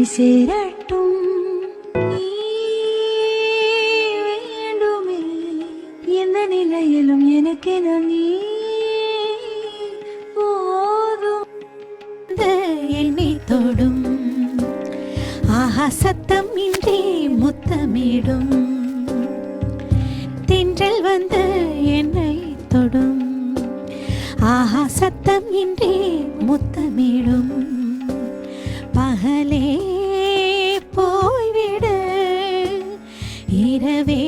உன்னை சேரட்டும் நீ வேண்டுமே எந்த நிலையிலும் எனக்கென நீ போதும். என்னை தொடும் ஆஹா சத்தம் இன்றி முத்தமிடும் தென்றல் வந்து என்னை தொடும் ஆஹா சத்தம் இன்றி முத்தமிடும் பகலே போய்விடு இரவே